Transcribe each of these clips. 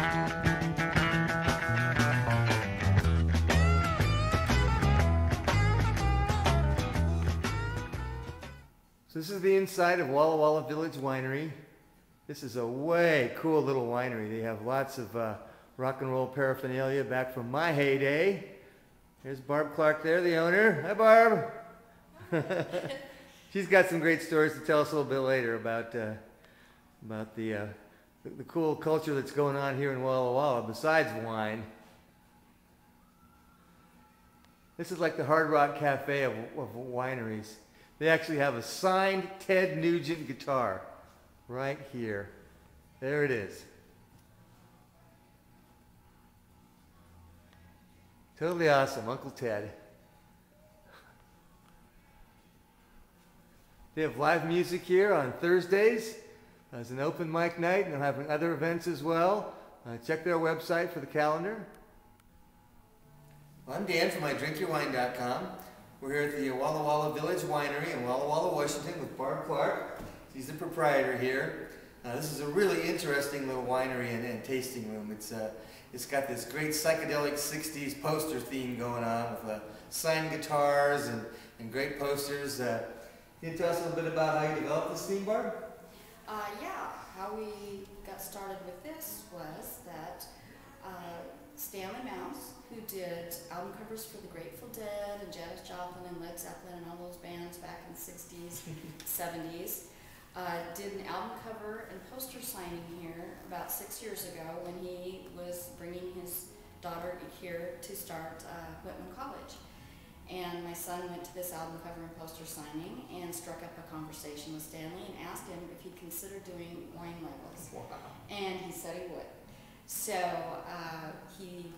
So this is the inside of Walla Village Winery. This is a way cool little winery. They have lots of rock and roll paraphernalia back from my heyday. There's Barb Clark there, the owner. Hi, Barb. She's got some great stories to tell us a little bit later about the cool culture that's going on here in Walla Walla besides wine. This is like the Hard Rock Cafe of wineries. They actually have a signed Ted Nugent guitar right here. There it is. Totally awesome, Uncle Ted. They have live music here on Thursdays. It's an open mic night, and they'll have other events as well. Check their website for the calendar. I'm Dan from idrinkyourwine.com. We're here at the Walla Village Winery in Walla Walla, Washington with Barb Clark. She's the proprietor here. This is a really interesting little winery and tasting room. It's got this great psychedelic 60s poster theme going on with signed guitars and great posters. Can you tell us a little bit about how you developed this theme, Barb? Yeah, how we got started with this was that Stanley Mouse, who did album covers for the Grateful Dead and Janis Joplin and Led Zeppelin and all those bands back in the 60s, 70s, did an album cover and poster signing here about 6 years ago when he was bringing his daughter here to start Whitman College. And my son went to this album cover and poster signing and struck up a conversation with Stanley and asked him if he'd consider doing wine labels. Wow. And he said he would. So he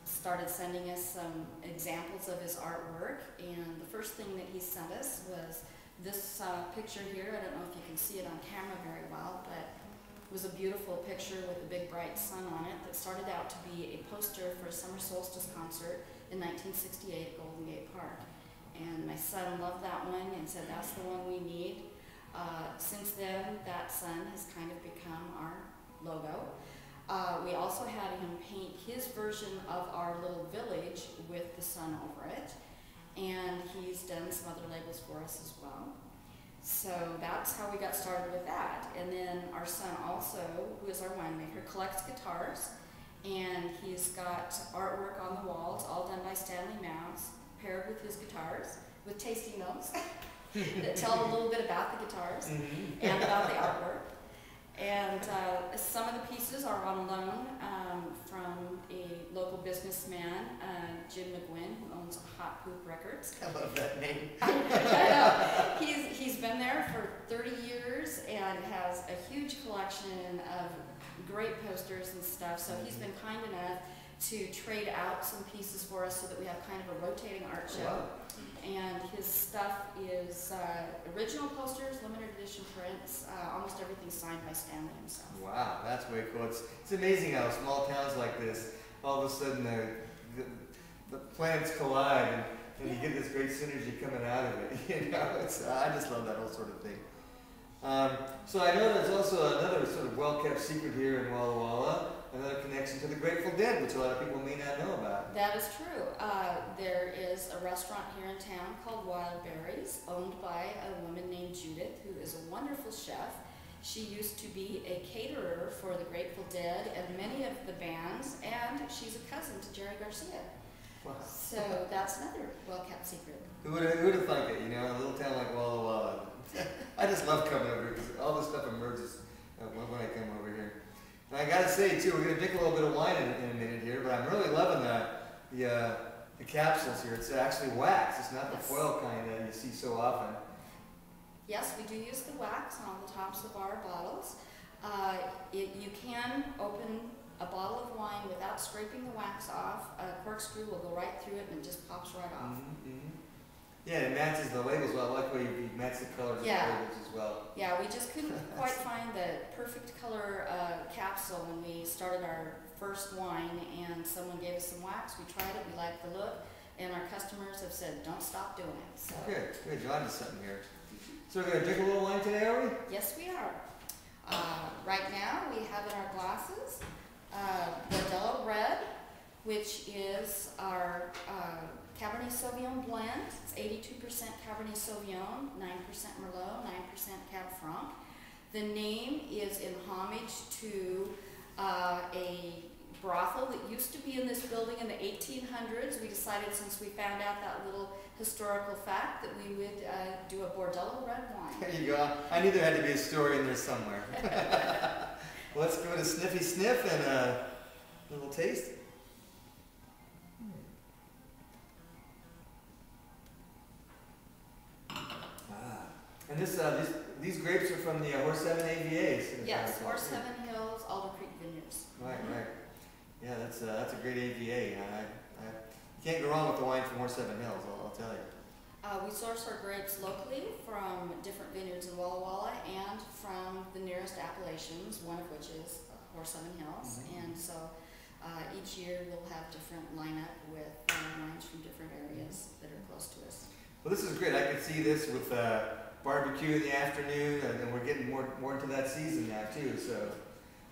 started sending us some examples of his artwork, and the first thing that he sent us was this picture here. I don't know if you can see it on camera very well, but it was a beautiful picture with a big bright sun on it that started out to be a poster for a summer solstice concert in 1968 at Golden Gate Park. And my son loved that one and said, that's the one we need. Since then, that sun has kind of become our logo. We also had him paint his version of our little village with the sun over it. And he's done some other labels for us as well. So that's how we got started with that. And then our son also, who is our winemaker, collects guitars. And he's got artwork on the walls, all done by Stanley Mouse, paired with his guitars, with tasting notes that tell a little bit about the guitars and about the artwork. And some of the pieces are on loan from a local businessman, Jim McGuinn, who owns Hot Poop Records. I love that name. I know. He's been there for 30 years and has a huge collection of great posters and stuff. So he's been kind enough to trade out some pieces for us so that we have kind of a rotating art show. Wow. And his stuff is original posters, limited edition prints, almost everything signed by Stanley himself. Wow, that's way cool. It's amazing how small towns like this, all of a sudden the planets collide and you get this great synergy coming out of it. You know, I just love that whole sort of thing. So I know there's also another sort of well-kept secret here in Walla Walla, another connection to the Grateful Dead, which a lot of people may not know about. That is true. There is a restaurant here in town called Wild Berries, owned by a woman named Judith, who is a wonderful chef. She used to be a caterer for the Grateful Dead and many of the bands, and she's a cousin to Jerry Garcia. Wow. So that's another well-kept secret. Who would have thunk it, you know, in a little town like Walla Walla. I just love coming over here because all this stuff emerges when I come over here. And I gotta say too, we're gonna drink a little bit of wine in a minute here, but I'm really loving the capsules here. It's actually wax. It's not the foil kind that you see so often. Yes, we do use the wax on the tops of our bottles. You can open a bottle of wine without scraping the wax off. A corkscrew will go right through it and it just pops right off. Yeah, it matches the labels well. I like the way you match the colors of the labels as well. Yeah, we just couldn't quite find the perfect color capsule when we started our first wine, and someone gave us some wax. We tried it, we liked the look, and our customers have said, don't stop doing it. So. Good, you're onto something here. So we're going to drink a little wine today, are we? Yes, we are. Right now, we have in our glasses Bordello Red, which is our Cabernet Sauvignon blend. It's 82% Cabernet Sauvignon, 9% Merlot, 9% Cab Franc. The name is in homage to a brothel that used to be in this building in the 1800s. We decided, since we found out that little historical fact, that we would do a Bordello red wine. There you go. I knew there had to be a story in there somewhere. Well, let's give it a sniffy sniff and a little taste. And these grapes are from the Horse 7 AVAs. Yes, Horse 7 Hills, Alder Creek Vineyards. Right, right. Yeah, that's a great AVA. You can't go wrong with the wine from Horse 7 Hills, I'll tell you. We source our grapes locally from different vineyards in Walla Walla and from the nearest appellations, one of which is Horse 7 Hills. And so each year we'll have different lineup with wines from different areas that are close to us. Well, this is great. I could see this with barbecue in the afternoon, and we're getting more into that season now too. So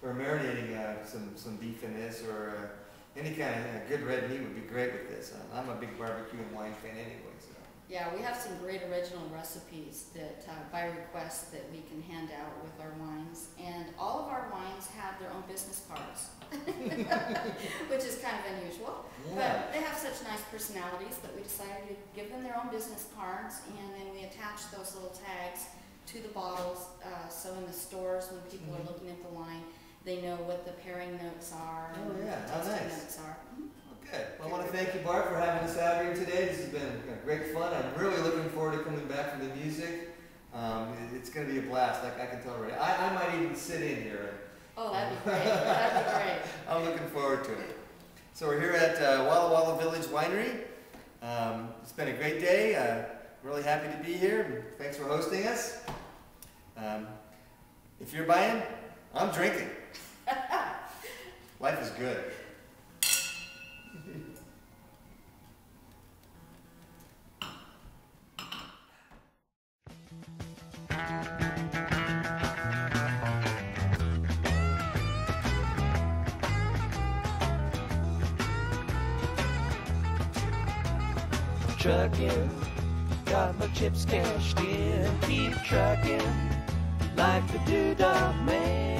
we're marinating some beef in this, or any kind of good red meat would be great with this. I'm a big barbecue and wine fan anyway. So. Yeah, we have some great original recipes that by request that we can hand out with our wines, and all of our wines have their own business cards, which is kind of unusual. Yeah. But they have such nice personalities that we decided to give them their own business cards, and then we attach those little tags to the bottles, so in the stores when people are looking at the wine, they know what the pairing notes are and what the tasting notes are. Good. Well, I want to thank you, Barb, for having us out here today. This has been great fun. I'm really looking forward to coming back for the music. It's going to be a blast. I can tell already. I might even sit in here. Oh, that'd be great. That'd be great. I'm looking forward to it. So we're here at Walla Walla Village Winery. It's been a great day. Really happy to be here. Thanks for hosting us. If you're buying, I'm drinking. Life is good. Trucking, got my chips cashed in, keep trucking like the Doodah Man.